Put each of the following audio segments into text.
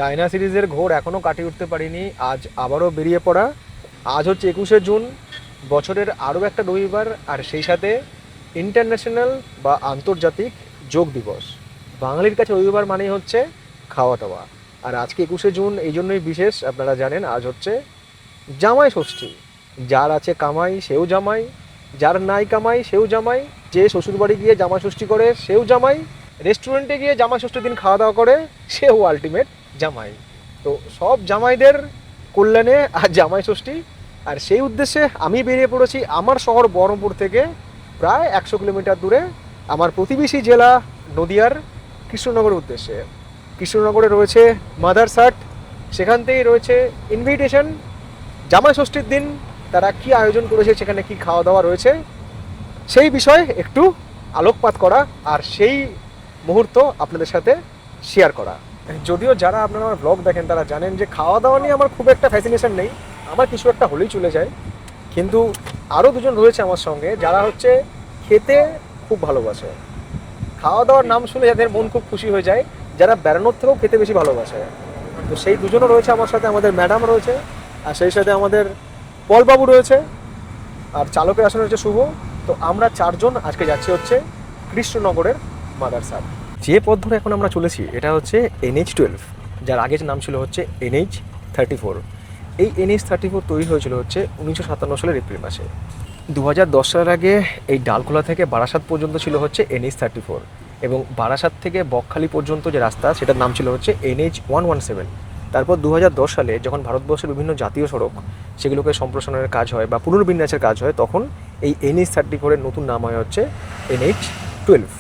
China সিরিজের ঘোর এখনও কাটিয়ে উঠতে পারিনি, আজ আবারও বেরিয়ে পড়া। আজ হচ্ছে 21শে জুন, বছরের আরও একটা রবিবার, আর সেই সাথে ইন্টারন্যাশনাল বা আন্তর্জাতিক যোগ দিবস। বাঙালির কাছে রবিবার মানেই হচ্ছে খাওয়া দাওয়া। আর আজকে 21শে জুন এই জন্যই বিশেষ, আপনারা জানেন আজ হচ্ছে জামাই ষষ্ঠী। যার আছে কামাই সেও জামাই, যার নাই কামাই সেও জামাই, যে শ্বশুরবাড়ি গিয়ে জামাই ষষ্ঠী করে সেও জামাই, রেস্টুরেন্টে গিয়ে জামাই ষষ্ঠীর দিন খাওয়া দাওয়া করে সেও আলটিমেট জামাই। তো সব জামাইদের কল্যাণে আজ জামাই ষষ্ঠী, আর সেই উদ্দেশ্যে আমি বেরিয়ে পড়েছি আমার শহর বহরমপুর থেকে প্রায় 100 কিলোমিটার দূরে আমার প্রতিবেশী জেলা নদিয়ার কৃষ্ণনগরের উদ্দেশ্যে। কৃষ্ণনগরে রয়েছে মাদার্স হাট, সেখান থেকেই রয়েছে ইনভিটেশন। জামাই ষষ্ঠীর দিন তারা কি আয়োজন করেছে, সেখানে কি খাওয়া দাওয়া রয়েছে, সেই বিষয়ে একটু আলোকপাত করা আর সেই মুহূর্ত আপনাদের সাথে শেয়ার করা। যদিও যারা আপনারা আমার ব্লগ দেখেন তারা জানেন যে খাওয়া দাওয়া নিয়ে আমার খুব একটা ফ্যাসিনেশন নেই, আমার কিছু একটা হলেই চলে যায়। কিন্তু আরও দুজন রয়েছে আমার সঙ্গে যারা হচ্ছে খেতে খুব ভালোবাসে। খাওয়া দাওয়ার নাম শুনে যাদের মন খুব খুশি হয়ে যায়, যারা বেড়ানোর থেকেও খেতে বেশি ভালোবাসে। তো সেই দুজনও রয়েছে আমার সাথে, আমাদের ম্যাডাম রয়েছে, আর সেই সাথে আমাদের পলবাবু রয়েছে, আর চালকের আসনে রয়েছে শুভ। তো আমরা চারজন আজকে যাচ্ছি হচ্ছে কৃষ্ণনগরের মাদার্স হাট। যে পথ ধরে এখন আমরা চলেছি এটা হচ্ছে NH12, যার আগের নাম ছিল হচ্ছে NH34। এই NH34 তৈরি হয়েছিল হচ্ছে 1957 সালের এপ্রিল মাসে। 2010 সালের আগে এই ডালখোলা থেকে বারাসাত পর্যন্ত ছিল হচ্ছে NH34, এবং বারাসাত থেকে বকখালি পর্যন্ত যে রাস্তা সেটার নাম ছিল হচ্ছে NH117। তারপর 2010 সালে যখন ভারতবর্ষের বিভিন্ন জাতীয় সড়ক সেগুলোকে সম্প্রসারণের কাজ হয় বা পুনর্বিন্যাসের কাজ হয়, তখন এই NH34-এর নতুন নাম হয় হচ্ছে NH12।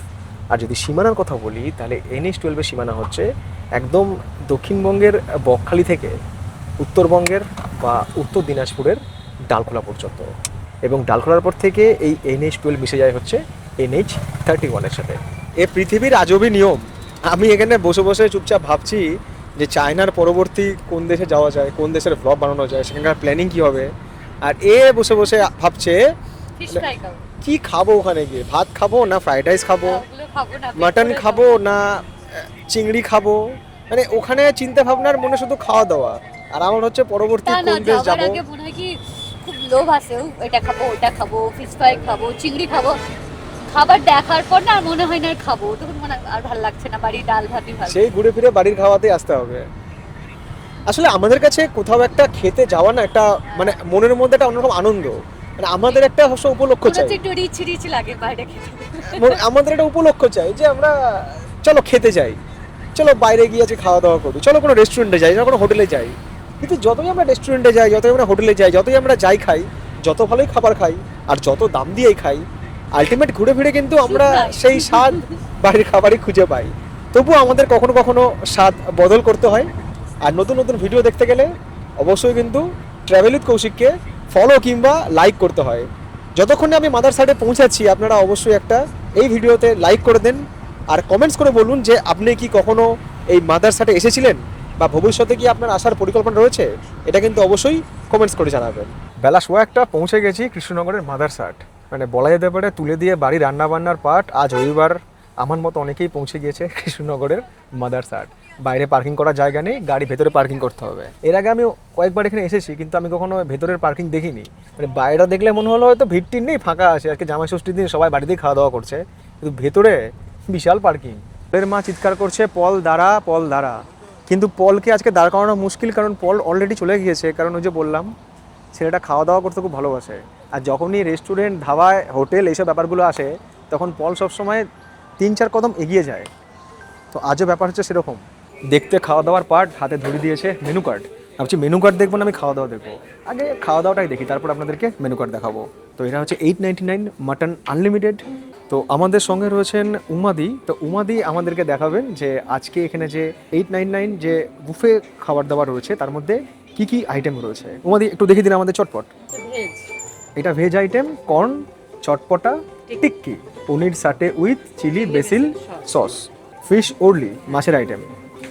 আর যদি সীমানার কথা বলি তাহলে NH12-এর সীমানা হচ্ছে একদম দক্ষিণবঙ্গের বকখালি থেকে উত্তরবঙ্গের বা উত্তর দিনাজপুরের ডালখোলা পর্যন্ত, এবং ডালখোলার পর থেকে এই NH12 মিশে যায় হচ্ছে NH31-এর সাথে। এ পৃথিবীর আজবই নিয়ম। আমি এখানে বসে বসে চুপচাপ ভাবছি যে চায়নার পরবর্তী কোন দেশে যাওয়া যায়, কোন দেশের ব্লগ বানানো যায়, সেখানকার প্ল্যানিং কী হবে। আর এ বসে বসে ভাবছে কি খাবো ওখানে গিয়ে, ভাত খাবো না ফ্রাইড রাইস খাবো, মাটন খাবো না চিংড়ি খাবো। মানে ওখানে চিন্তা ভাবনার মনে শুধু খাওয়া দাওয়া, আর আমার হচ্ছে পরবর্তী কোন দেশ যাবো। মনে হয় কি খুব লোভ আছে, এটা খাবো ওটা খাবো, ফিশ ফ্রাই খাবো, চিংড়ি খাবো। খাবার দেখার পর না আর মনে হয় না আর খাবো, তখন মনে আর ভালো লাগছে না, বাড়ির ডাল ভাতই ভালো। সেই ঘুরে ফিরে বাড়ির খাওয়াতেই আসতে হবে। আসলে আমাদের কাছে কোথাও একটা খেতে যাওয়া না একটা মানে মনের মধ্যে একটা অন্যরকম আনন্দ, মানে আমাদের একটা অবশ্য উপলক্ষ চাই, একটু রিচ রিচ লাগে বাইরে খেতে। আমাদের একটা উপলক্ষ চাই যে আমরা চলো খেতে যাই, চলো বাইরে গিয়ে আজকে খাওয়া দাওয়া করি, চলো কোনো রেস্টুরেন্টে যাই, না কোনো হোটেলে যাই। কিন্তু যতই আমরা রেস্টুরেন্টে যাই, যতই আমরা হোটেলে যাই, যতই আমরা যাই খাই, যত ভালোই খাবার খাই আর যত দাম দিয়েই খাই, আলটিমেট ঘুরে ফিরে কিন্তু আমরা সেই স্বাদ বাড়ির খাবারই খুঁজে পাই। তবুও আমাদের কখনো কখনো স্বাদ বদল করতে হয়। আর নতুন নতুন ভিডিও দেখতে গেলে অবশ্যই কিন্তু ট্রাভেল উইথ কৌশিককে ফলো কিংবা লাইক করতে হয়। যতক্ষণে আমি মাদার্স হাটে পৌঁছাচ্ছি আপনারা অবশ্যই একটা এই ভিডিওতে লাইক করে দেন, আর কমেন্টস করে বলুন যে আপনি কি কখনো এই মাদার্স হাটে এসেছিলেন বা ভবিষ্যতে কি আপনার আসার পরিকল্পনা রয়েছে, এটা কিন্তু অবশ্যই কমেন্টস করে জানাবেন। বেলা 1:15 পৌঁছে গেছি কৃষ্ণনগরের মাদার্স হাট। মানে বলা যেতে পারে তুলে দিয়ে বাড়ি রান্নাবান্নার পাট আজ রবিবার আমার মতো অনেকেই পৌঁছে গিয়েছে কৃষ্ণনগরের মাদার্স হাট। বাইরে পার্কিং করার জায়গা নেই, গাড়ি ভেতরে পার্কিং করতে হবে। এর আগে আমি কয়েকবার এখানে এসেছি, কিন্তু আমি কখনো ভেতরের পার্কিং দেখিনি। মানে বাইরে দেখলে মনে হলো হয়তো ভিড় নেই, ফাঁকা আছে, আজকে জামাই ষষ্ঠীর দিন সবাই বাড়িতেই খাওয়া দাওয়া করছে, কিন্তু ভেতরে বিশাল পার্কিং। পলের মা চিৎকার করছে পল দাঁড়া, পল দাঁড়া। কিন্তু পলকে আজকে দাঁড় করানো মুশকিল, কারণ পল অলরেডি চলে গিয়েছে। কারণ ওই যে বললাম ছেলেটা খাওয়া দাওয়া করতে খুব ভালোবাসে, আর যখনই রেস্টুরেন্ট ধাবায় হোটেল এইসব ব্যাপারগুলো আসে তখন পল সবসময় 3-4 কদম এগিয়ে যায়। তো আজও ব্যাপার হচ্ছে সেরকম। দেখতে খাওয়া দাওয়ার পার্ট, হাতে ধরে দিয়েছে মেনু কার্ড। ভাবছি মেনু কার্ড দেখবো না, আমি খাওয়া দাওয়া দেখবো। আগে খাওয়া দাওয়াটাই দেখি, তারপর আপনাদেরকে মেনু কার্ড দেখাবো। তো এটা হচ্ছে 899 মাটন আনলিমিটেড। তো আমাদের সঙ্গে রয়েছেন উমাদি। তো উমাদি আমাদেরকে দেখাবেন যে আজকে এখানে যে 899 যে বুফে খাবার দাবার রয়েছে তার মধ্যে কি কি আইটেম রয়েছে। উমাদি একটু দেখিয়ে দিন আমাদের চটপট। এটা veg item, corn chatpata tikki, paneer saute with chilli basil sauce, fish orly মাছের আইটেম।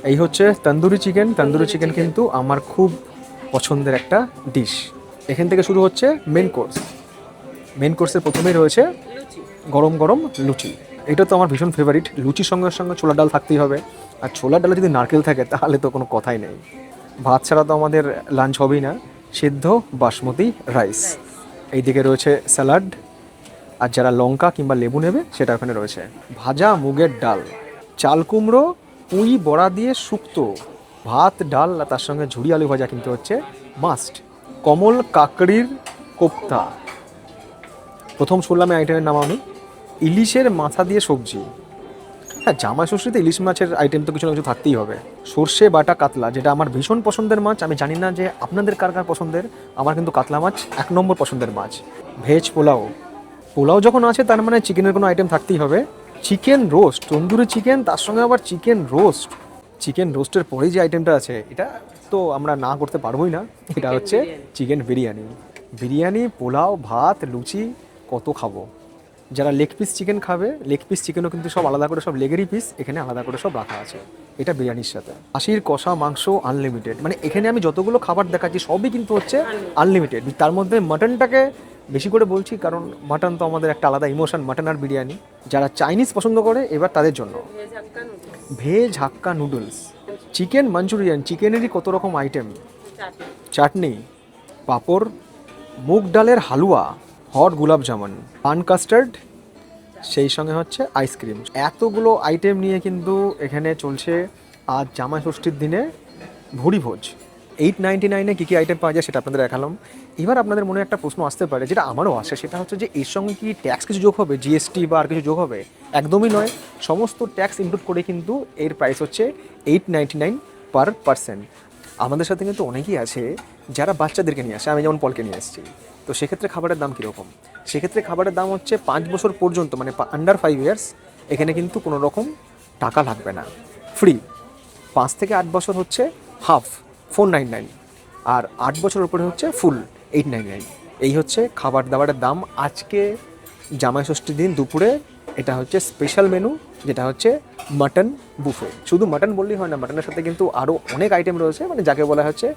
এই হচ্ছে তন্দুরি চিকেন। তন্দুরি চিকেন কিন্তু আমার খুব পছন্দের একটা ডিশ। এখান থেকে শুরু হচ্ছে মেন কোর্স। মেন কোর্সের প্রথমেই রয়েছে গরম গরম লুচি। এটা তো আমার ভীষণ ফেভারিট। লুচির সঙ্গে সঙ্গে ছোলার ডাল থাকতেই হবে, আর ছোলার ডালে যদি নারকেল থাকে তাহলে তো কোনো কথাই নেই। ভাত ছাড়া তো আমাদের লাঞ্চ হবেই না। সিদ্ধ বাসমতি রাইস, এইদিকে রয়েছে স্যালাড, আর যারা লঙ্কা কিংবা লেবু নেবে সেটা ওখানে রয়েছে। ভাজা মুগের ডাল, চাল কুমড়ো, পুঁই বড়া দিয়ে শুক্তো, ভাত ডাল আর তার সঙ্গে ঝুড়ি আলু ভাজা কিন্তু হচ্ছে মাস্ট। কমল কাকড়ির কোপ্তা, প্রথম শুনলাম এই আইটেমের নাম আমি। ইলিশের মাথা দিয়ে সবজি। হ্যাঁ, জামাই ষষ্ঠীতে ইলিশ মাছের আইটেম তো কিছু না কিছু থাকতেই হবে। সর্ষে বাটা কাতলা, যেটা আমার ভীষণ পছন্দের মাছ। আমি জানি না যে আপনাদের কার কার পছন্দের, আমার কিন্তু কাতলা মাছ 1 নম্বর পছন্দের মাছ। ভেজ পোলাও, পোলাও যখন আছে তার মানে চিকেনের কোনো আইটেম থাকতেই হবে। চিকেন রোস্ট, তন্দুরি চিকেন, তার সঙ্গে আবার চিকেন রোস্ট। চিকেন রোস্টের পরেই যে আইটেমটা আছে এটা তো আমরা না করতে পারবোই না, এটা হচ্ছে চিকেন বিরিয়ানি। বিরিয়ানি, পোলাও, ভাত, লুচি, কত খাবো। যারা লেগ পিস চিকেন খাবে, লেগ পিস চিকেনও কিন্তু সব আলাদা করে, সব লেগেরই পিস এখানে আলাদা করে সব রাখা আছে। এটা বিরিয়ানির সাথে। খাসির কষা মাংস আনলিমিটেড, মানে এখানে আমি যতগুলো খাবার দেখাচ্ছি সবই কিন্তু হচ্ছে আনলিমিটেড। তার মধ্যে মাটনটাকে বেশি করে বলছি কারণ মাটন তো আমাদের একটা আলাদা ইমোশন, মাটন আর বিরিয়ানি। যারা চাইনিজ পছন্দ করে এবার তাদের জন্য veg hakka noodles, chicken manchurian, চিকেনেরই কত রকম আইটেম, চাটনি, পাঁপড়, মুগ ডালের হালুয়া, হট গোলাপ জামুন, পান কাস্টার্ড, সেই সঙ্গে হচ্ছে আইসক্রিম। এতগুলো আইটেম নিয়ে কিন্তু এখানে চলছে আজ জামাই ষষ্ঠীর দিনে ভুরি ভোজ। 899-এ কী কী আইটেম পাওয়া যায় সেটা আপনাদের দেখালাম। এবার আপনাদের মনে একটা প্রশ্ন আসতে পারে, যেটা আমারও আসে, সেটা হচ্ছে যে এর সঙ্গে কি ট্যাক্স কিছু যোগ হবে, জিএসটি বা আর কিছু যোগ হবে? একদমই নয়, সমস্ত ট্যাক্স ইনক্লুড করে কিন্তু এর প্রাইস হচ্ছে 899 পার পারসন। আমাদের সাথে কিন্তু অনেকেই আছে যারা বাচ্চাদেরকে নিয়ে আসে, আমি যেমন পলকে নিয়ে এসেছি। তো সেক্ষেত্রে খাবারের দাম কীরকম? সেক্ষেত্রে খাবারের দাম হচ্ছে 5 বছর পর্যন্ত, মানে আন্ডার 5 ইয়ার্স, এখানে কিন্তু কোনো রকম টাকা লাগবে না, ফ্রি। 5 থেকে 8 বছর হচ্ছে হাফ 499, আর 8 বছর উপরে হচ্ছে ফুল 899। এই হচ্ছে খাবার দাবারের দাম আজকে জামাই ষষ্ঠীর দিন দুপুরে। এটা হচ্ছে স্পেশাল মেনু, যেটা হচ্ছে মাটন বুফে। শুধু মাটন বললেই হয় না, মাটনের সাথে কিন্তু আরও অনেক আইটেম রয়েছে, মানে যাকে বলা হচ্ছে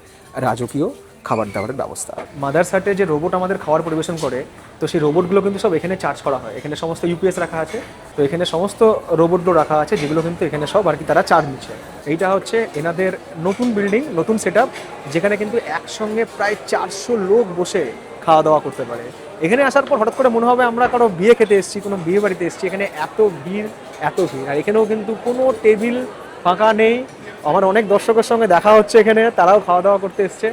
রাজকীয় খাবার দাবারের ব্যবস্থা। মাদার্স হাটে যে রোবট আমাদের খাবার পরিবেশন করে, তো সেই রোবটগুলো কিন্তু সব এখানে চার্জ করা হয়। এখানে সমস্ত ইউপিএস রাখা আছে, তো এখানে সমস্ত রোবটগুলো রাখা আছে যেগুলো কিন্তু এখানে সব আর কি তারা চার্জ নিচ্ছে। এইটা হচ্ছে এনাদের নতুন বিল্ডিং, নতুন সেট আপ, যেখানে কিন্তু একসঙ্গে প্রায় 400 লোক বসে খাওয়া দাওয়া করতে পারে। এখানে আসার পর হঠাৎ করে মনে হবে আমরা কারো বিয়ে খেতে এসেছি, কোনো বিয়ে বাড়িতে এসেছি। এখানে এত ভিড়, এত ভিড়, আর এখানেও কিন্তু কোনো টেবিল ফাঁকা নেই। আমার অনেক দর্শকের সঙ্গে দেখা হচ্ছে এখানে, তারাও খাওয়া দাওয়া করতে এসছে।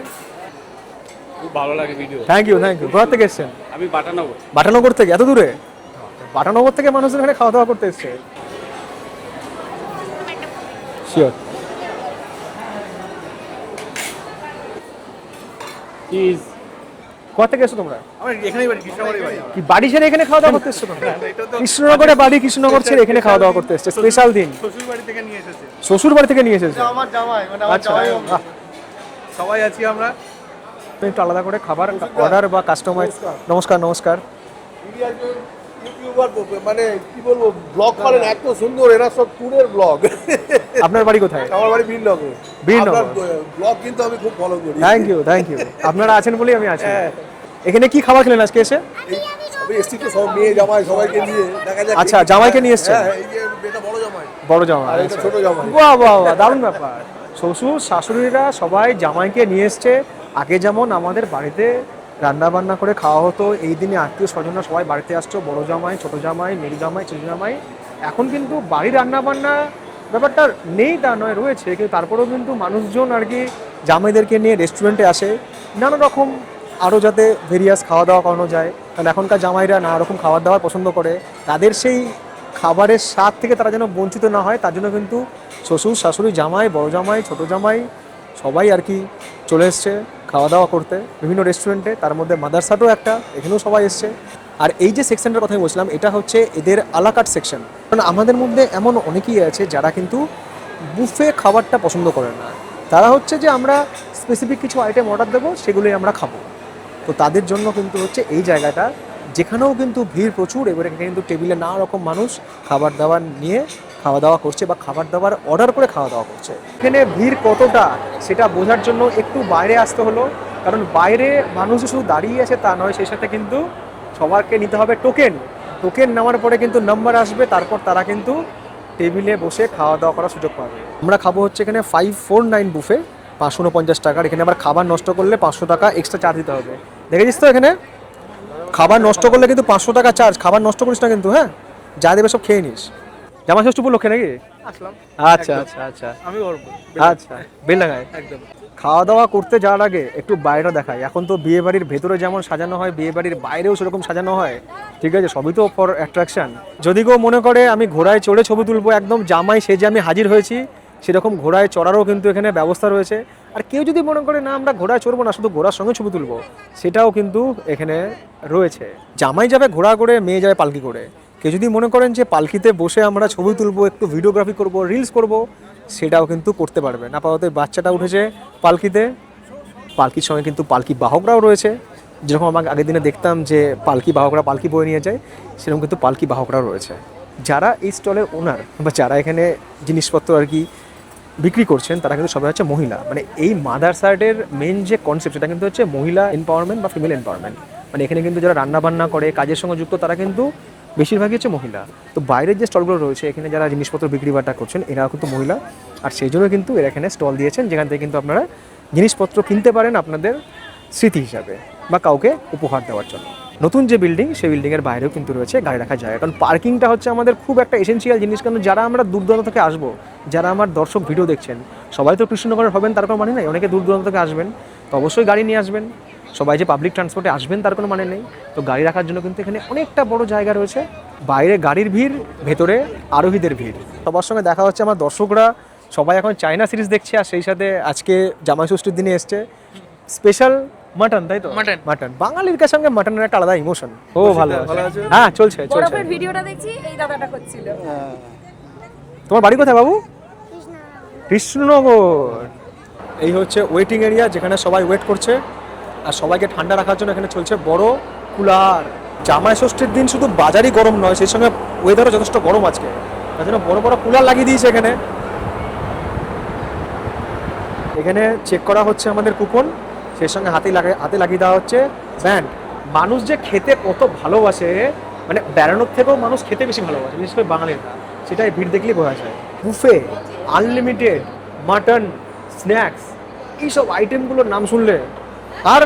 খুব ভালো লাগে video. Thank you, thank you. কোথা থেকে এসছেন? আমি বাটানগর। বাটানগর থেকে? এত দূরে? বাটানগর থেকে মানুষ এখানে খাওয়া দাওয়া করতে এসছে। শিওর। চিজ। কোথা থেকে এসছো তোমরা? আমার এখানেই বাড়ি, কৃষ্ণনগরেই বাড়ি। কি বাড়ি ছেড়ে এখানে খাওয়া দাওয়া করতে এসছো তোমরা? এটা তো কৃষ্ণনগরে বাড়ি, কৃষ্ণনগর ছেড়ে এখানে খাওয়া দাওয়া করতে এসছে। স্পেশাল দিন, শ্বশুর বাড়ি থেকে নিয়ে এসেছে। শ্বশুর বাড়ি থেকে নিয়ে এসেছে? আমার জামাই, মানে আমার আচ্ছা, জামাই। বাহ। সবাই আছি আমরা। একটু আলাদা করে খাবার অর্ডার বা কাস্টমাইজ। নমস্কার, নমস্কার। ইনি একজন ইউটিউবার, মানে কি বলবো, ব্লগ করেন এত সুন্দর, এরা সব ট্যুরের ব্লগ। আপনার বাড়ি কোথায়? আমার বাড়ি বীরনগর। বীরনগর। ব্লগ কিন্তু আমি খুব ফলো করি। Thank you, thank you. আপনারা আছেন বলেই আমি আছি। এখানে কি খাবার খেলেন আজকে এসে? আমি এসছি তো সব মেয়ে জামাই সবাইকে নিয়ে, দেখা যাক। আচ্ছা, জামাইকে নিয়ে এসছেন? হ্যাঁ, এই যে এটা বড় জামাই, বড় জামাই, আর এটা ছোট জামাই। বাহ বাহ বাহ, দারুণ ব্যাপার। শ্বশুর শাশুড়িরা সবাই জামাইকে নিয়ে এসছে। আগে যেমন আমাদের বাড়িতে রান্না বান্না করে খাওয়া হতো, এই দিনে আত্মীয় স্বজনরা সবাই বাড়িতে আসতো, বড় জামাই, ছোট জামাই, মেজ জামাই, ছোট জামাই। এখন কিন্তু বাড়ির রান্না বান্না ব্যাপারটা নেই তা নয়, রয়েছে, কিন্তু তারপরেও কিন্তু মানুষজন আর কি জামাইদেরকে নিয়ে রেস্টুরেন্টে আসে, নানা রকম আরও যাতে ভেরিয়াস খাওয়া দাওয়া করানো যায়। কারণ এখনকার জামাইরা নানা রকম খাবার দাবার পছন্দ করে, তাদের সেই খাবারের স্বাদ থেকে তারা যেন বঞ্চিত না হয়, তার জন্য কিন্তু শ্বশুর শাশুড়ি, জামাই, বড় জামাই, ছোট জামাই সবাই আর কি চলে এসছে খাওয়া দাওয়া করতে বিভিন্ন রেস্টুরেন্টে। তার মধ্যে মাদার্স হাটও একটা, এখানেও সবাই এসছে। আর এই যে সেকশনটার কথা বলছিলাম, এটা হচ্ছে এদের আলাকাট সেকশন। কারণ আমাদের মধ্যে এমন অনেকেই আছে যারা কিন্তু বুফে খাবারটা পছন্দ করে না। তারা হচ্ছে যে আমরা স্পেসিফিক কিছু আইটেম অর্ডার দেবো, সেগুলোই আমরা খাবো। তো তাদের জন্য কিন্তু হচ্ছে এই জায়গাটা, যেখানেও কিন্তু ভিড় প্রচুর। এবারে কিন্তু টেবিলে নানা রকম মানুষ খাবার দাবার নিয়ে খাওয়া দাওয়া করছে বা খাবার দাবার অর্ডার করে খাওয়া দাওয়া করছে। এখানে ভিড় কতটা সেটা বোঝার জন্য একটু বাইরে আসতে হলো, কারণ বাইরে মানুষ শুধু দাঁড়িয়ে আছে তা নয়, সেই সাথে কিন্তু সবাইকে নিতে হবে টোকেন। টোকেন নেওয়ার পরে কিন্তু নাম্বার আসবে, তারপর তারা কিন্তু টেবিলে বসে খাওয়া দাওয়া করার সুযোগ পাবে। আমরা খাবো হচ্ছে এখানে 549 বুফে, 549 টাকার। এখানে আবার খাবার নষ্ট করলে 500 টাকা এক্সট্রা চার্জ দিতে হবে। দেখেছিস তো এখানে খাবার নষ্ট করলে কিন্তু 500 টাকা চার্জ। খাবার নষ্ট করিস না কিন্তু, হ্যাঁ, যা দেবে সব খেয়ে নিস। জামা ষষ্ঠী উপলক্ষে নাকি? আসলাম। আচ্ছা একদম। আচ্ছা আচ্ছা আমি করবো আচ্ছা, বেলডাঙায়। একদম। খাওয়া দাওয়া করতে যাওয়ার আগে একটু বাইরে দেখাই। এখন তো বিয়ে বাড়ির ভেতরে যেমন সাজানো হয়, বিয়ে বাড়ির বাইরেও সেরকম সাজানো হয়, ঠিক আছে? সবই তো ফর অ্যাট্রাকশন। যদি কেউ মনে করে আমি ঘোড়ায় চড়ে ছবি তুলবো, একদম জামাই সেজে আমি হাজির হয়েছি, সেরকম ঘোড়ায় চড়ারও কিন্তু এখানে ব্যবস্থা রয়েছে। আর কেউ যদি মনে করে না আমরা ঘোড়ায় চড়বো না, শুধু ঘোড়ার সঙ্গে ছবি তুলবো, সেটাও কিন্তু এখানে রয়েছে। জামাই যাবে ঘোড়া করে, মেয়ে যাবে পালকি করে। কেউ যদি মনে করেন যে পালকিতে বসে আমরা ছবি তুলবো, একটু ভিডিওগ্রাফি করব, রিলস করব, সেটাও কিন্তু করতে পারবেন। আপাতত বাচ্চাটা উঠেছে পালকিতে, পালকির সঙ্গে কিন্তু পালকি বাহকরাও রয়েছে। যেরকম আমাকে আগের দিনে দেখতাম যে পালকি বাহকরা পালকি বয়ে নিয়ে যায়, সেরকম কিন্তু পালকি বাহকরাও রয়েছে। যারা এই স্টলের ওনার বা যারা এখানে জিনিসপত্র আর কি বিক্রি করছেন, তারা কিন্তু সবাই হচ্ছে মহিলা। মানে এই মাদারসার্টের মেন যে কনসেপ্ট, সেটা কিন্তু হচ্ছে মহিলা এম্পাওয়ারমেন্ট বা ফিমেল এম্পাওয়ারমেন্ট। মানে এখানে কিন্তু যারা রান্নাবান্না করে, কাজের সঙ্গে যুক্ত, তারা কিন্তু বেশিরভাগই হচ্ছে মহিলা। তো বাইরের যে স্টলগুলো রয়েছে, এখানে যারা জিনিসপত্র বিক্রি বাটা করছেন, এরাও কিন্তু মহিলা। আর সেই জন্য কিন্তু এরা এখানে স্টল দিয়েছেন, যেখান থেকে কিন্তু আপনারা জিনিসপত্র কিনতে পারেন আপনাদের স্মৃতি হিসাবে বা কাউকে উপহার দেওয়ার জন্য। নতুন যে বিল্ডিং, সেই বিল্ডিংয়ের বাইরেও কিন্তু রয়েছে গাড়ি রাখার জায়গা। কারণ পার্কিংটা হচ্ছে আমাদের খুব একটা এসেন্সিয়াল জিনিস। কারণ যারা আমরা দূর দূরান্ত থেকে আসবো, যারা আমার দর্শক ভিডিও দেখছেন, সবাই তো কৃষ্ণনগরের হবেন তার কোনো মানে নেই। অনেকে দূর দূরান্ত থেকে আসবেন, তো অবশ্যই গাড়ি নিয়ে আসবেন। সবাই যে পাবলিক ট্রান্সপোর্টে আসবেন তার কোনো মানে নেই। তো গাড়ি রাখার জন্য কিন্তু এখানে অনেকটা বড় জায়গা রয়েছে। বাইরে গাড়ির ভিড়, ভেতরে আরোহীদের ভিড়। সবার সঙ্গে দেখা হচ্ছে। আমার দর্শকরা সবাই এখন চায়না সিরিজ দেখছে, আর সেই সাথে আজকে জামাই ষষ্ঠীর দিনে এসছে স্পেশাল মাটন, তাই তো? মাটন বাঙালির কাছে সঙ্গে মাটনের একটা আলাদা ইমোশন। ও ভালো আছে, হ্যাঁ, চলছে চলছে। বরফের ভিডিওটা দেখছি, এই দাদাটা করছিল। তোমার বাড়ি কোথায় বাবু? কৃষ্ণনগর। এই হচ্ছে ওয়েটিং এরিয়া, যেখানে সবাই ওয়েট করছে। আর সবাইকে ঠান্ডা রাখার জন্য এখানে চলছে বড় কুলার। জামাই ষষ্ঠীর দিন শুধু বাজারই গরম নয়, সেই সঙ্গে ওয়েদারও যথেষ্ট গরম আজকে, তার জন্য বড় বড় কুলার লাগিয়ে দিয়েছে এখানে। এখানে চেক করা হচ্ছে আমাদের কুপন, সেই সঙ্গে হাতে লাগিয়ে দেওয়া হচ্ছে ব্যান্ড। মানুষ যে খেতে কত ভালোবাসে, মানে বেড়ানোর থেকেও মানুষ খেতে বেশি ভালোবাসে, বিশেষ করে বাঙালিরা। সেটাই ভিড় দেখলেই বোঝা যায়। বুফে, আনলিমিটেড মাটন, স্ন্যাক্স, এইসব আইটেমগুলোর নাম শুনলে আর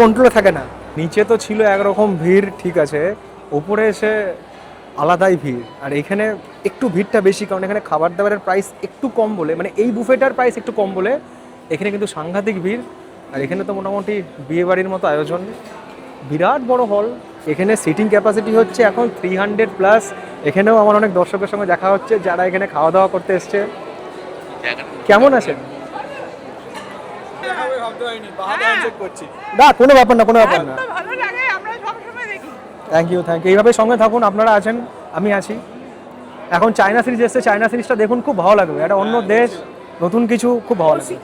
কন্ট্রোলে থাকে না। নিচে তো ছিল একরকম ভিড়, ঠিক আছে, ওপরে এসে আলাদাই ভিড়। আর এখানে একটু ভিড়টা বেশি, কারণ এখানে খাবার দাবারের প্রাইস একটু কম বলে, মানে এই বুফেটার প্রাইস একটু কম বলে এখানে কিন্তু সাংঘাতিক ভিড়। আর এখানে তো মোটামুটি বিয়ে বাড়ির মতো আয়োজন, বিরাট বড় হল। এখানে সিটিং ক্যাপাসিটি হচ্ছে এখন 300+। এখানেও আমার অনেক দর্শকের সঙ্গে দেখা হচ্ছে যারা এখানে খাওয়া দাওয়া করতে এসছে। কেমন আছেন? না, কোনো ব্যাপার না, কোনো ব্যাপার না। Thank you, thank you. এইভাবে সঙ্গে থাকুন, আপনারা আছেন, আমি আছি। এখন চায়না সিরিজ এসছে, চায়না সিরিজটা দেখুন, খুব ভালো লাগবে। একটা অন্য দেশ, নতুন কিছু, খুব ভালো লাগবে।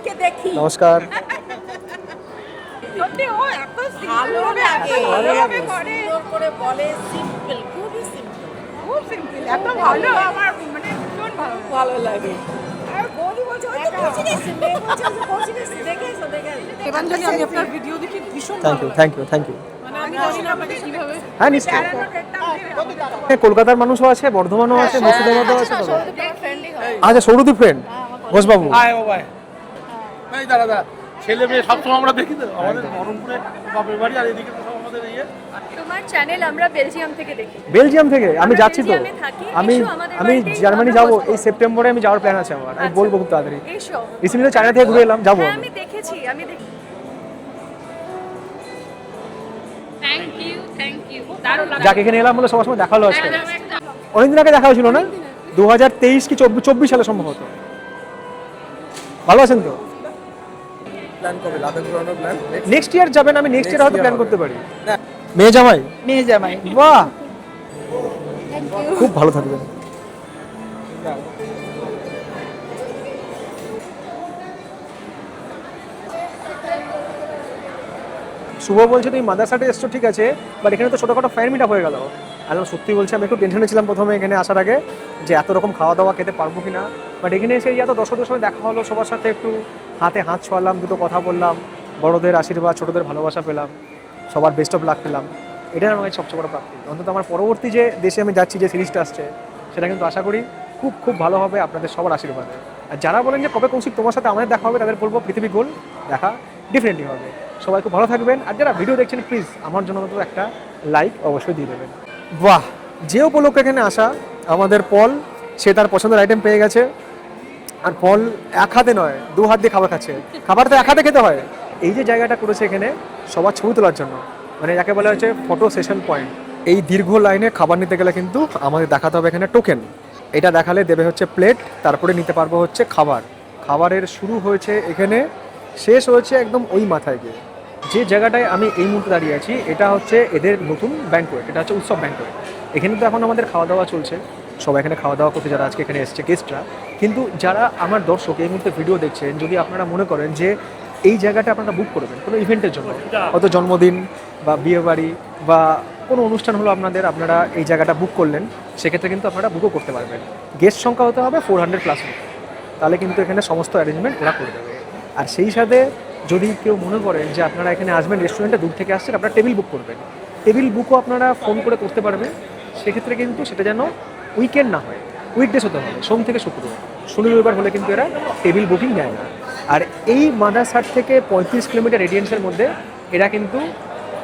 নমস্কার। ভালো লাগে। এভাঞ্জলি, আমি আপনার ভিডিও দেখি ভীষণ thank you, thank you, thank you. মানে আমি জানি না আপনাকে কিভাবে। হ্যাঁ, নিশ্চয়ই। কলকাতার মানুষও আছে, বর্ধমানও আছে, মুর্শিদাবাদও আছে। আচ্ছা, সৌরদীপ ফ্রেন্ড, ঘোষবাবু। এই দাদা ছেলে মেয়ে সবসময় আমরা দেখি তো, আমাদের বহরমপুরে বাপের বাড়ি, আর এদিকে তো সব আমাদের ইয়ে। তোমার চ্যানেল আমরা বেলজিয়াম থেকে দেখি। বেলজিয়াম থেকে? আমি যাচ্ছি তো, বেলজিয়ামে থাকি। আমি এসো আমাদের আমি বাড়িতে, জার্মানি আমরা যাবো বসবো। এই সেপ্টেম্বরে। আমি যাওয়ার প্ল্যান আছে আমার, আমি বলবো খুব তাড়াতাড়ি। এসো। রিসেন্টলি তো চায়না থেকে ঘুরে এলাম, যাবো হ্যাঁ, আমি। আমি দেখেছি, আমি দেখি। থ্যাংক ইউ দারুণ লাগলো। যাকে এখানে এলাম বলে সবার সঙ্গে দেখা হলো আজকে। অনেকদিন আগে দেখা হয়েছিল না? 2023 কি 24 সালে সম্ভবত। ভালো আছেন তো? প্ল্যান কবে লাদাখ ঘোরানোর প্ল্যান? নেক্সট ইয়ার যাবেন? আমি নেক্সট ইয়ার হয়তো প্ল্যান করতে পারি। মেয়ে জামাই? মেয়ে জামাই। বাহ, খুব ভালো থাকবেন। শুভ বলছে তুমি মাদারসার্টে এসছো, ঠিক আছে, বাট এখানে তো ছোটোখাটো ফ্যান মিট আপ হয়ে গেল। আর সত্যি বলছি, আমি একটু টেনশনে ছিলাম প্রথমে এখানে আসার আগে, যে এত রকম খাওয়া দাওয়া খেতে পারবো কিনা। বাট এখানে এসে এত দর্শকদের সঙ্গে দেখা হলো, সবার সাথে একটু হাতে হাত ছোঁয়ালাম, দুটো কথা বললাম, বড়দের আশীর্বাদ, ছোটদের ভালোবাসা পেলাম, সবার বেস্ট অফ লাক পেলাম। এটাই আমার কাছে সবচেয়ে বড় প্রাপ্তি। অন্তত আমার পরবর্তী যে দেশে আমি যাচ্ছি, যে সিরিজটা আসছে, সেটা কিন্তু আশা করি খুব খুব ভালো হবে আপনাদের সবার আশীর্বাদে। আর যারা বলেন যে কবে কৌশিক তোমার সাথে আমাদের দেখা হবে, তাদের বলবো পৃথিবী গোল দেখা ডেফিনেটলি হবে। সবাই খুব ভালো থাকবেন, আর যারা ভিডিও দেখছেন প্লিজ আমার জন্য তো একটা লাইক অবশ্যই দিয়ে দেবেন। বাহ, যে উপলক্ষে এখানে আসা আমাদের পল, সে তার পছন্দের আইটেম পেয়ে গেছে। আর পল এক হাতে নয়, 2 হাত দিয়ে খাবার খাচ্ছে। খাবার তো এক হাতে খেতে হয়। এই যে জায়গাটা করেছে এখানে সবার ছবি তোলার জন্য, মানে যাকে বলা হচ্ছে ফটো সেশন পয়েন্ট। এই দীর্ঘ লাইনে খাবার নিতে গেলে কিন্তু আমাদের দেখাতে হবে এখানে টোকেন। এটা দেখালে দেবে হচ্ছে প্লেট, তারপরে নিতে পারবো হচ্ছে খাবার। খাবারের শুরু হয়েছে এখানে, শেষ হয়েছে একদম ওই মাথায় গিয়ে। যে জায়গাটায় আমি এই মুহূর্তে দাঁড়িয়ে আছি এটা হচ্ছে এদের নতুন ব্যাঙ্কোয়েট, এটা হচ্ছে উৎসব ব্যাঙ্কোয়েট। এখানে তো এখন আমাদের খাওয়া দাওয়া চলছে, সবাই এখানে খাওয়া দাওয়া করতে যারা আজকে এখানে এসছে গেস্টরা। কিন্তু যারা আমার দর্শক এই মুহূর্তে ভিডিও দেখছেন, যদি আপনারা মনে করেন যে এই জায়গাটা আপনারা বুক করবেন কোনো ইভেন্টের জন্য, হয়তো জন্মদিন বা বিয়েবাড়ি বা কোনো অনুষ্ঠান হলো আপনাদের, আপনারা এই জায়গাটা বুক করলেন, সেক্ষেত্রে কিন্তু আপনারা বুকও করতে পারবেন। গেস্ট সংখ্যা হতে হবে 400+ মতো, তাহলে কিন্তু এখানে সমস্ত অ্যারেঞ্জমেন্ট ওরা করে দেবে। আর সেই সাথে যদি কেউ মনে করেন যে আপনারা এখানে আসবেন, রেস্টুরেন্টে দূর থেকে আসছেন, আপনারা টেবিল বুক করবেন, টেবিল বুকও আপনারা ফোন করে করতে পারবেন। সেক্ষেত্রে কিন্তু সেটা যেন উইকেন্ড না হয়, উইকডেজ হতে হবে, সোম থেকে শুক্রবার। শনি রবিবার হলে কিন্তু এরা টেবিল বুকিং নেয় না। আর এই মাদারসাট থেকে 35 কিলোমিটার রেডিয়েন্সের মধ্যে এরা কিন্তু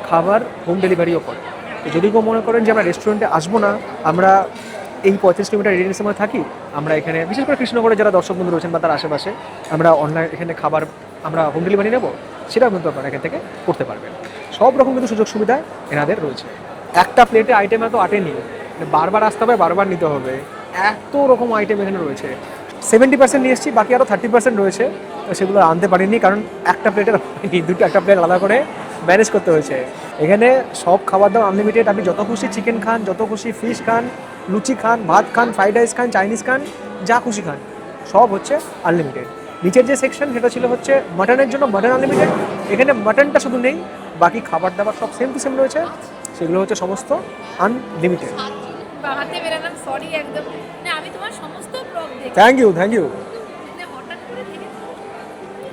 খাবার হোম ডেলিভারিও করে। তো যদি কেউ মনে করেন যে আমরা রেস্টুরেন্টে আসবো না, আমরা এই 35 কিলোমিটার রেডিয়েন্সের মধ্যে থাকি, আমরা এখানে বিশেষ করে কৃষ্ণনগরে যারা দর্শক বন্ধু রয়েছেন বা তার আশেপাশে, আমরা অনলাইন এখানে খাবার আমরা হোম ডেলিভারি নেবো, সেটাও কিন্তু আপনারা এখান থেকে করতে পারবেন। সব রকম কিন্তু সুযোগ সুবিধা এনাদের রয়েছে। একটা প্লেটে আইটেম এত আটেনি, বারবার আসতে হবে, বারবার নিতে হবে, এত রকম আইটেম এখানে রয়েছে। 70% নিয়ে এসেছি, বাকি আরও 30% রয়েছে, তো সেগুলো আনতে পারিনি কারণ একটা প্লেটের একটা প্লেট আলাদা করে ম্যানেজ করতে হয়েছে। এখানে সব খাবার দাবার আনলিমিটেড, আপনি যত খুশি চিকেন খান, যত খুশি ফিশ খান, লুচি খান, ভাত খান, ফ্রাইড রাইস খান, চাইনিজ খান, যা খুশি খান, সব হচ্ছে আনলিমিটেড। নিচের যে সেকশন সেটা ছিল হচ্ছে মাটনের জন্য, মাটন আনলিমিটেড। এখানে মাটনটা শুধু নেই, বাকি খাবার দাবার সব সেম টু সেম রয়েছে, সেগুলো হচ্ছে সমস্ত আনলিমিটেড। বাহাতে বেরালাম, সরি একদম। না আমি তোমার সমস্ত ব্লগ দেখি। Thank you. হঠাৎ করে থেকে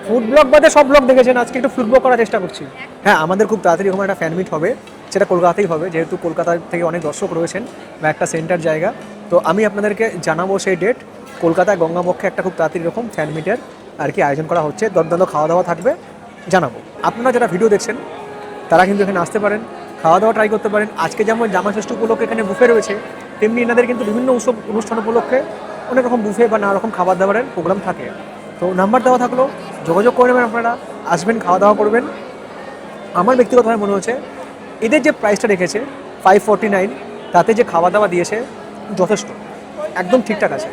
ফুড ব্লগ বাদে সব ব্লগ দেখেছেন, আজকে একটু ফুড ব্লগ করার চেষ্টা করছি। হ্যাঁ, আমাদের খুব তাড়াতাড়ি এরকম একটা ফ্যান মিট হবে, সেটা কলকাতাতেই হবে, যেহেতু কলকাতা থেকে অনেক দর্শক রয়েছেন বা একটা সেন্টার জায়গা। তো আমি আপনাদেরকে জানাবো সেই ডেট। কলকাতায় গঙ্গাবক্ষে একটা খুব তাড়াতাড়ি এরকম ফ্যান মিটের আর কি আয়োজন করা হচ্ছে, দরদান্ত খাওয়া দাওয়া থাকবে, জানাবো। আপনারা যারা ভিডিও দেখছেন তারা কিন্তু এখানে আসতে পারেন, খাওয়া দাওয়া ট্রাই করতে পারেন। আজকে যেমন জামাই ষষ্ঠী উপলক্ষে এখানে বুফে রয়েছে, তেমনি এনাদের কিন্তু বিভিন্ন উৎসব অনুষ্ঠান উপলক্ষে অনেক রকম বুফে বা নানা রকম খাবার দাবারের প্রোগ্রাম থাকে। তো নাম্বার দেওয়া থাকলো, যোগাযোগ করে নেবেন, আপনারা আসবেন, খাওয়া দাওয়া করবেন। আমার ব্যক্তিগতভাবে মনে হচ্ছে এদের যে প্রাইসটা রেখেছে 549, তাতে যে খাওয়া দাওয়া দিয়েছে যথেষ্ট, একদম ঠিকঠাক আছে।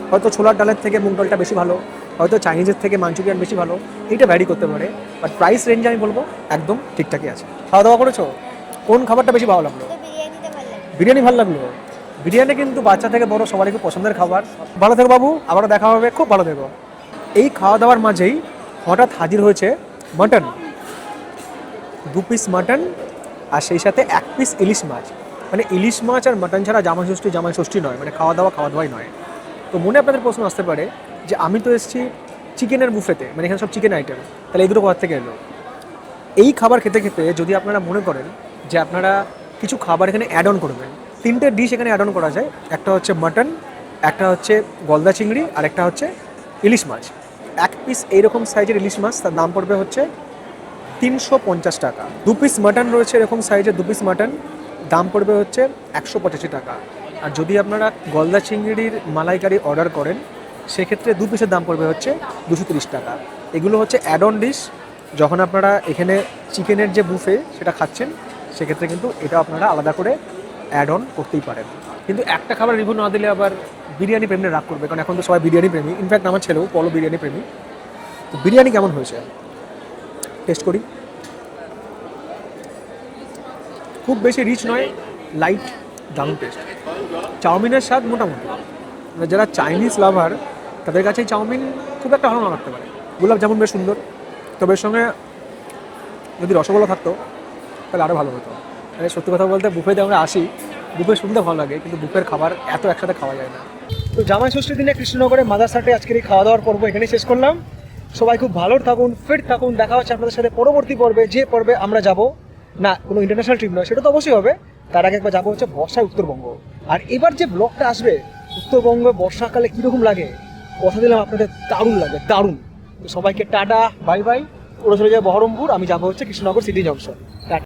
হয়তো ছোলার ডালের থেকে মুগ ডালটা বেশি ভালো, হয়তো চাইনিজের থেকে মাঞ্চুরিয়ান বেশি ভালো, এইটা ভ্যারি করতে পারে, বাট প্রাইস রেঞ্জে আমি বলবো একদম ঠিকঠাকই আছে। খাওয়া দাওয়া করেছো? কোন খাবারটা বেশি ভালো লাগলো? বিরিয়ানি ভালো লাগলো। বিরিয়ানি কিন্তু বাচ্চা থেকে বড় সবারই খুব পছন্দের খাবার। ভালো থেকো বাবু, আবারও দেখা হবে, খুব ভালো থেকো। এই খাওয়া দাওয়ার মাঝেই হঠাৎ হাজির হয়েছে মাটন, 2 পিস মাটন, আর সেই সাথে 1 পিস ইলিশ মাছ। মানে ইলিশ মাছ আর মাটন ছাড়া জামাই ষষ্ঠী নয়, মানে খাওয়া দাওয়াই নয়। তো মনে আপনাদের প্রশ্ন আসতে পারে যে আমি তো এসেছি চিকেনের বুফেতে, মানে এখানে সব চিকেন আইটেম, তাহলে এই দুটো কোথা থেকে এলো? এই খাবার খেতে খেতে যদি আপনারা মনে করেন যে আপনারা কিছু খাবার এখানে অ্যাড অন করবেন, 3টে ডিশ এখানে অ্যাড অন করা যায়। একটা হচ্ছে মাটন, একটা হচ্ছে গলদা চিংড়ি, আর একটা হচ্ছে ইলিশ মাছ। 1 পিস এইরকম সাইজের ইলিশ মাছ, তার দাম পড়বে হচ্ছে 350 টাকা। 2 পিস মাটন রয়েছে এরকম সাইজের, 2 পিস মাটন, দাম পড়বে হচ্ছে 185 টাকা। আর যদি আপনারা গলদা চিংড়ির মালাইকারি অর্ডার করেন, সেক্ষেত্রে 2 পিসের দাম পড়বে হচ্ছে 230 টাকা। এগুলো হচ্ছে অ্যাড অন ডিশ। যখন আপনারা এখানে চিকেনের যে বুফে সেটা খাচ্ছেন, সেক্ষেত্রে কিন্তু এটা আপনারা আলাদা করে অ্যাড অন করতেই পারেন। কিন্তু একটা খাবার রিভিউ না দিলে আবার বিরিয়ানি প্রেমীরা রাগ করবে, কারণ এখন তো সবাই বিরিয়ানি প্রেমী। ইনফ্যাক্ট আমার ছেলেও পলো বিরিয়ানি প্রেমী। তো বিরিয়ানি কেমন হয়েছে টেস্ট করি। খুব বেশি রিচ নয়, লাইট, দারুণ টেস্ট। চাউমিনের স্বাদ মোটামুটি, যারা চাইনিজ লাভার তাদের কাছে চাউমিন খুব একটা ভালো না লাগতে পারে। গোলাপ জামুন বেশ সুন্দর, তবে এর সঙ্গে যদি রসগোল্লা থাকতো তাহলে আরও ভালো হতো। মানে সত্যি কথা বলতে বুফেতে আমরা আসি, বুফে শুনতে ভালো লাগে, কিন্তু বুফের খাবার এত একসাথে খাওয়া যায় না। তো জামাই ষষ্ঠীর দিনে কৃষ্ণনগরে মাদারসাটে আজকের এই খাওয়া দাওয়ার পর্ব এখানেই শেষ করলাম। সবাই খুব ভালো থাকুন, ফিট থাকুন। দেখা হচ্ছে আপনাদের সাথে পরবর্তী পর্বে, যে পর্বে আমরা যাব না কোনো ইন্টারন্যাশনাল ট্রিপ নয়, সেটা তো অবশ্যই হবে। তার আগে একবার যাবো হচ্ছে বর্ষায় উত্তরবঙ্গ। আর এবার যে ব্লগটা আসবে উত্তরবঙ্গে বর্ষাকালে কীরকম লাগে কথা দিলাম আপনাদের দারুণ লাগে, দারুণ। তো সবাইকে টাটা, বাই বাই। ওরা চলে যায় বহরমপুর, আমি যাবো হচ্ছে কৃষ্ণনগর সিটি জংশন।